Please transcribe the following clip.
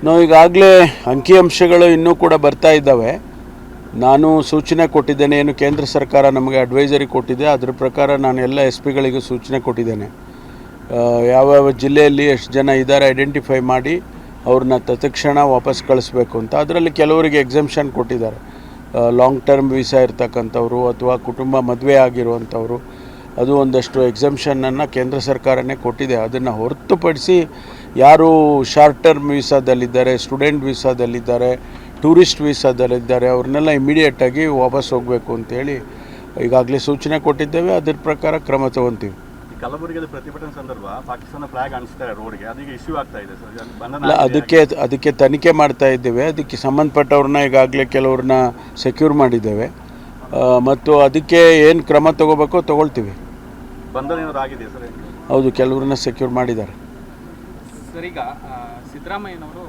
ನಾವು ಈಗಾಗಲೇ ಅಂಕಿಅಂಶಗಳು ಇನ್ನೂ ಕೂಡ ಬರ್ತಾ ಇದ್ದಾವೆ. ನಾನು ಸೂಚನೆ ಕೊಟ್ಟಿದ್ದೇನೆ, ಏನು ಕೇಂದ್ರ ಸರ್ಕಾರ ನಮಗೆ ಅಡ್ವೈಸರಿ ಕೊಟ್ಟಿದೆ ಅದರ ಪ್ರಕಾರ ನಾನು ಎಲ್ಲ SP ಗಳಿಗೂ ಸೂಚನೆ ಕೊಟ್ಟಿದ್ದೇನೆ. ಯಾವ್ಯಾವ ಜಿಲ್ಲೆಯಲ್ಲಿ ಎಷ್ಟು ಜನ ಇದ್ದಾರೆ ಐಡೆಂಟಿಫೈ ಮಾಡಿ ಅವ್ರನ್ನ ತತ್ಕ್ಷಣ ವಾಪಸ್ ಕಳಿಸ್ಬೇಕು ಅಂತ. ಅದರಲ್ಲಿ ಕೆಲವರಿಗೆ ಎಕ್ಸೆಂಪ್ಷನ್ ಕೊಟ್ಟಿದ್ದಾರೆ, ಲಾಂಗ್ ಟರ್ಮ್ ವೀಸಾ ಇರ್ತಕ್ಕಂಥವ್ರು ಅಥವಾ ಕುಟುಂಬ ಮದುವೆ ಆಗಿರುವಂಥವ್ರು, ಅದು ಒಂದಷ್ಟು ಎಕ್ಸೆಂಪ್ಷನನ್ನು ಕೇಂದ್ರ ಸರ್ಕಾರನೇ ಕೊಟ್ಟಿದೆ. ಅದನ್ನು ಹೊರತುಪಡಿಸಿ ಯಾರು ಶಾರ್ಟ್ ಟರ್ಮ್ ವೀಸಾದಲ್ಲಿದ್ದಾರೆ, ಸ್ಟೂಡೆಂಟ್ ವೀಸಾದಲ್ಲಿದ್ದಾರೆ, ಟೂರಿಸ್ಟ್ ವೀಸಾದಲ್ಲಿದ್ದಾರೆ ಅವ್ರನ್ನೆಲ್ಲ ಇಮಿಡಿಯೇಟಾಗಿ ವಾಪಸ್ ಹೋಗಬೇಕು ಅಂತೇಳಿ ಈಗಾಗಲೇ ಸೂಚನೆ ಕೊಟ್ಟಿದ್ದೇವೆ. ಅದರ ಪ್ರಕಾರ ಕ್ರಮ ತಗೊತೀವಿ. ಕಲಬುರಗಿಯಲ್ಲಿ ಪ್ರತಿಭಟನೆ ಸಂದರ್ಭ ಪಾಕಿಸ್ತಾನ ಫ್ಲಾಗ್ ಅನಿಸ್ತಾರೆ ರೋಡ್ಗೆ, ಅದಕ್ಕೆ ಇಶ್ಯೂ ಆಗ್ತಾ ಇದೆ ಸರ್. ಅದಕ್ಕೆ ತನಿಖೆ ಮಾಡ್ತಾ ಇದ್ದೇವೆ. ಅದಕ್ಕೆ ಸಂಬಂಧಪಟ್ಟವ್ರನ್ನ ಈಗಾಗಲೇ ಕೆಲವ್ರನ್ನ ಸೆಕ್ಯೂರ್ ಮಾಡಿದ್ದೇವೆ ಮತ್ತು ಅದಕ್ಕೆ ಏನು ಕ್ರಮ ತಗೋಬೇಕೋ ತಗೊಳ್ತೀವಿ. ಬಂಧನ ಏನಾದ್ರು ಆಗಿದೆ ಸರ್? ಹೌದು, ಕೆಲವ್ರನ್ನ ಸೆಕ್ಯೂರ್ ಮಾಡಿದ್ದಾರೆ ಸರ್. ಈಗ ಸಿದ್ದರಾಮಯ್ಯನವರು